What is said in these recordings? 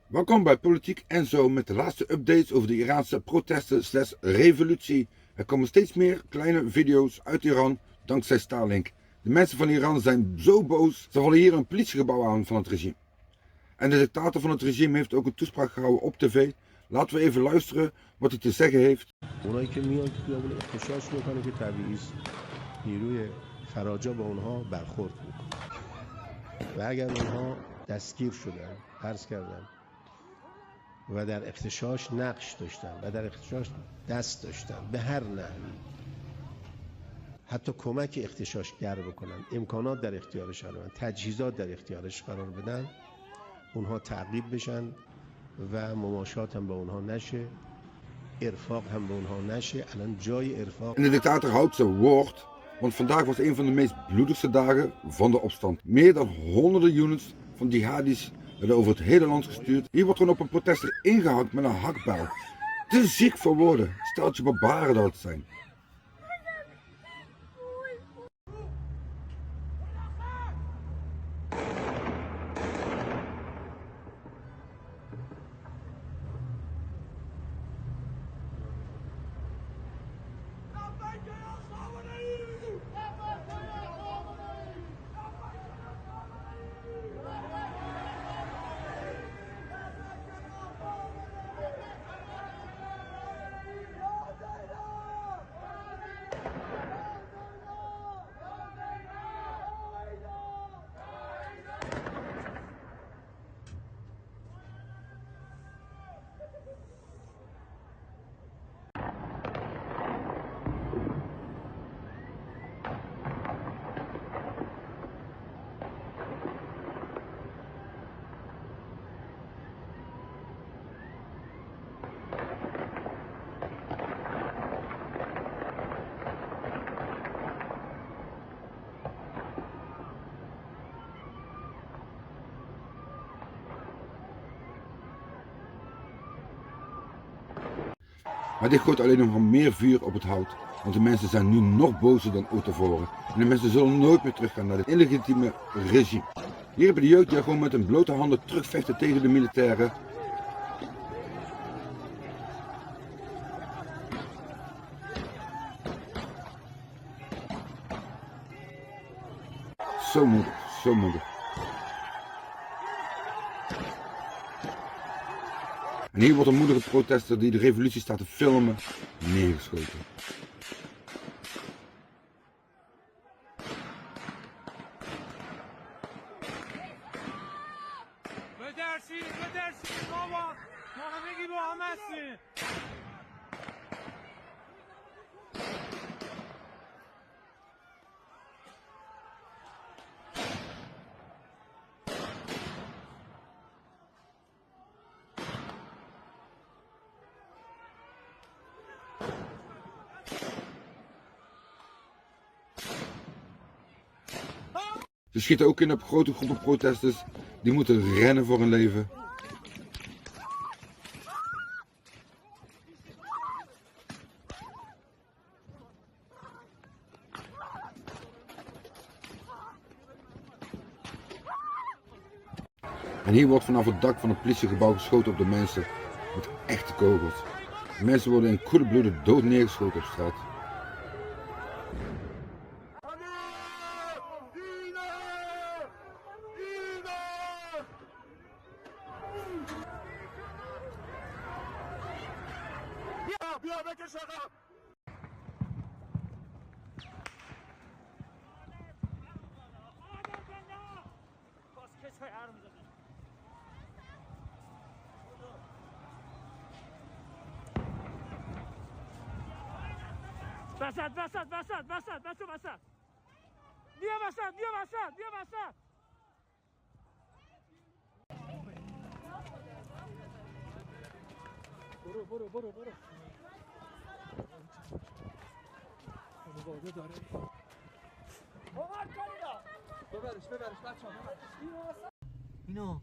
Welkom bij Politiek ENZO met de laatste updates over de Iraanse protesten / revolutie. Er komen steeds meer kleine video's uit Iran dankzij Starlink. De mensen van Iran zijn zo boos, ze vallen hier een politiegebouw aan van het regime. En de dictator van het regime heeft ook een toespraak gehouden op tv. Laten we even luisteren wat hij te zeggen heeft. اونایی که میان تو خیابون اغتشاش میکنه که طبیعی است نیروی فراجا به اونها برخورد میکنه و اگر اونها دستگیر شدن فرض کردن و در اغتشاش نقش داشتن و در اغتشاش دست داشتن به هر نحوی حتی کمک اغتشاشگر بکنن امکانات در اختیارش قرار بدن تجهیزات در اختیارش قرار بدن اونها تعقیب بشن و مماشات هم به اونها نشه ارفاق hem bij ons nestje en een joy ervaar. En de dictator houdt zijn woord, want vandaag was een van de meest bloedigste dagen van de opstand. Meer dan honderden units van jihadis werden over het hele land gestuurd. Hier wordt gewoon op een protester ingehakt met een hakbijl. Te ziek voor woorden, steltje barbaren dat het zijn. Maar dit gooit alleen nog meer vuur op het hout, want de mensen zijn nu nog bozer dan ooit tevoren. En de mensen zullen nooit meer teruggaan naar dit illegitieme regime. Hier hebben de jeugd die gewoon met hun blote handen terugvechten tegen de militairen. Zo moedig, zo moedig. En hier wordt een moedige protester die de revolutie staat te filmen, neergeschoten. Ze schieten ook in op grote groepen protesters die moeten rennen voor hun leven. En hier wordt vanaf het dak van het politiegebouw geschoten op de mensen met echte kogels. De mensen worden in koele bloeden dood neergeschoten op straat. وسط بچه وسط بیا وسط برو خانواده داره ببرش بچه ها اینو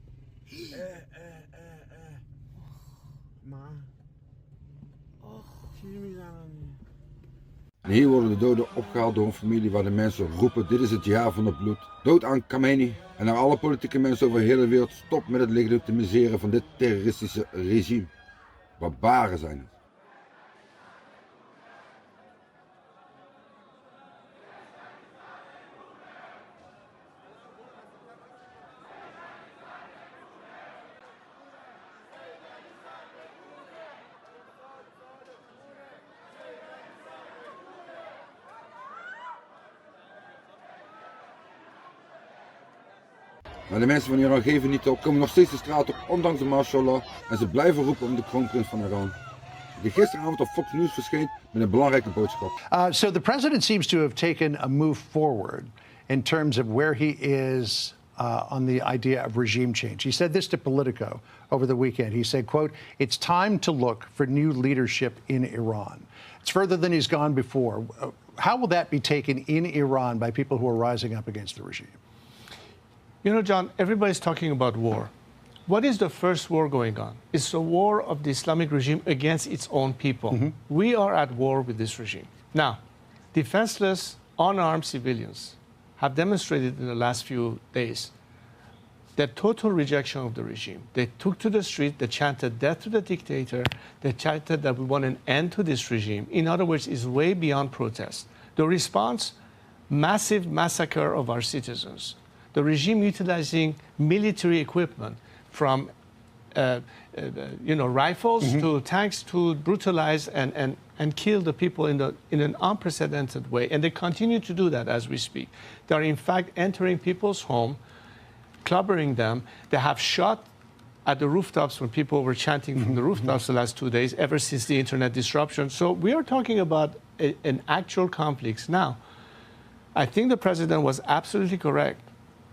من چی میزنم En hier worden de doden opgehaald door een familie waar de mensen roepen: dit is het jaar van het bloed. Dood aan Khamenei. En naar alle politieke mensen over de hele wereld: stop met het legitimiseren van dit terroristische regime. Barbaren zijn het. Maar de mensen van Iran geven niet op, komen nog steeds de straat op, ondanks de martial en ze blijven roepen om de kroonprins van Iran. Die gisteravond op Fox News verscheen met een belangrijke boodschap. So the president seems to have taken a move forward in terms of where he is on the idea of regime change. He said this to Politico over the weekend. He said, quote, "It's time to look for new leadership in Iran." It's further than he's gone before. How will that be taken in Iran by people who are rising up against the regime? You know, John, everybody's talking about war. What is the first war going on? It's a war of the Islamic regime against its own people. We are at war with this regime. Now, defenseless, unarmed civilians have demonstrated in the last few days their total rejection of the regime. They took to the street, they chanted death to the dictator, they chanted that we want an end to this regime. In other words, it's way beyond protest. The response, massive massacre of our citizens. The regime utilizing military equipment from rifles to tanks to brutalize and kill the people in an unprecedented way. And they continue to do that as we speak. They are in fact entering people's home, clobbering them. They have shot at the rooftops when people were chanting from the rooftops the last 2 days, ever since the internet disruption. So we are talking about an actual conflict. Now, I think the president was absolutely correct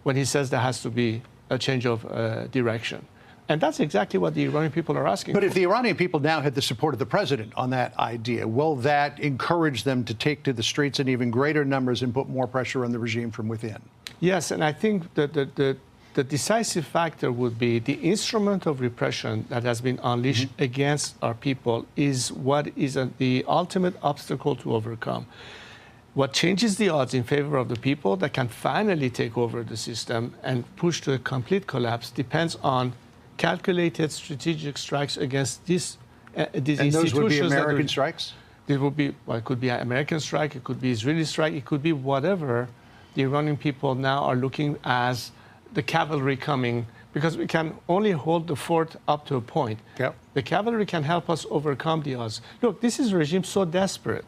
when he says there has to be a change of direction. And that's exactly what the Iranian people are asking But for. if the Iranian people now had the support of the president on that idea, will that encourage them to take to the streets in even greater numbers and put more pressure on the regime from within? Yes, and I think that the decisive factor would be the instrument of repression that has been unleashed against our people is what is the ultimate obstacle to overcome. What changes the odds in favor of the people that can finally take over the system and push to a complete collapse depends on calculated strategic strikes against these institutions. And those would be American strikes? It would be, well, it could be an American strike, it could be Israeli strike, it could be whatever. The Iranian people now are looking as the cavalry coming, because we can only hold the fort up to a point. Yep. The cavalry can help us overcome the odds. Look, this is a regime so desperate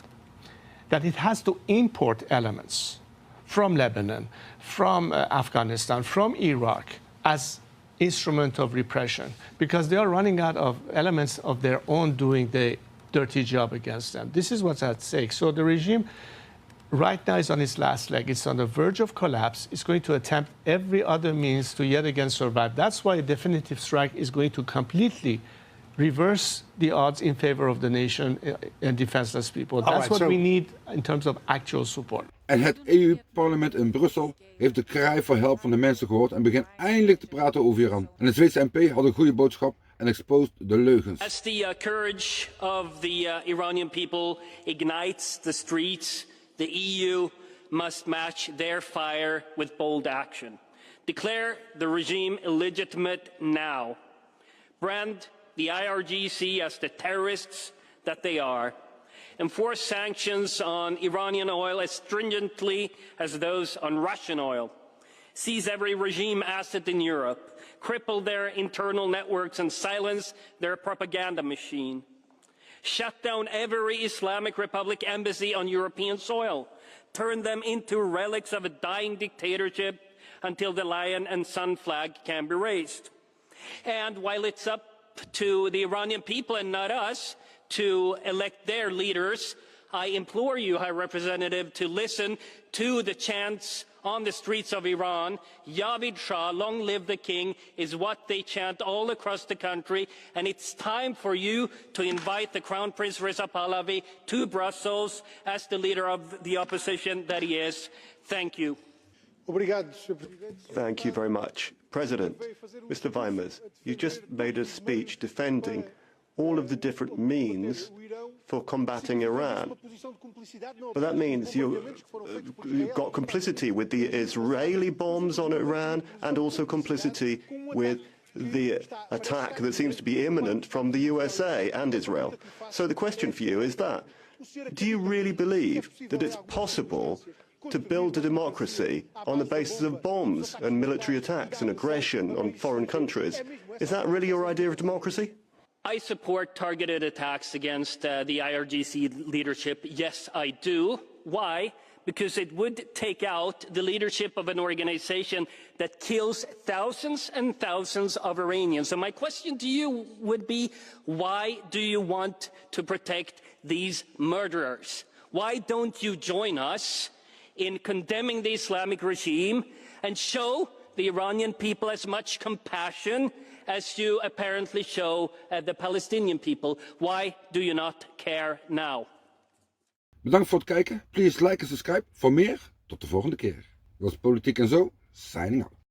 that it has to import elements from Lebanon, from Afghanistan, from Iraq as instrument of repression, because they are running out of elements of their own doing the dirty job against them. This is what's at stake. So the regime right now is on its last leg. It's on the verge of collapse. It's going to attempt every other means to yet again survive. That's why a definitive strike is going to completely reverse the odds in favor of the nation and defenseless people. That's what we need in terms of actual support. En het EU-parlement in Brussel heeft de kraai voor help van de mensen gehoord en begint eindelijk te praten over Iran. En de Zweedse MP had een goede boodschap en exposed de leugens. As the courage of the Iranian people ignites the streets, the EU must match their fire with bold action. Declare the regime illegitimate now. Brand the IRGC as the terrorists that they are. Enforce sanctions on Iranian oil as stringently as those on Russian oil. Seize every regime asset in Europe. Cripple their internal networks and silence their propaganda machine. Shut down every Islamic Republic embassy on European soil. Turn them into relics of a dying dictatorship until the lion and sun flag can be raised. And while it's up to the Iranian people and not us to elect their leaders, I implore you, High Representative, to listen to the chants on the streets of Iran. Yavid Shah, long live the king, is what they chant all across the country. And it's time for you to invite the Crown Prince Reza Pahlavi to Brussels as the leader of the opposition that he is. Thank you. Thank you very much. President, Mr. Weimers, you just made a speech defending all of the different means for combating Iran. But that means you've got complicity with the Israeli bombs on Iran and also complicity with the attack that seems to be imminent from the USA and Israel. So the question for you is that, do you really believe that it's possible to build a democracy on the basis of bombs and military attacks and aggression on foreign countries? Is that really your idea of democracy? I support targeted attacks against the IRGC leadership. Yes, I do. Why? Because it would take out the leadership of an organization that kills thousands and thousands of Iranians. So my question to you would be, why do you want to protect these murderers? Why don't you join us in condemning the Islamic regime and show the Iranian people as much compassion as you apparently show the Palestinian people? Why do you not care now? Bedankt voor het kijken. Please like en subscribe voor meer. Tot de volgende keer. Dat was Politiek en Zo, signing out.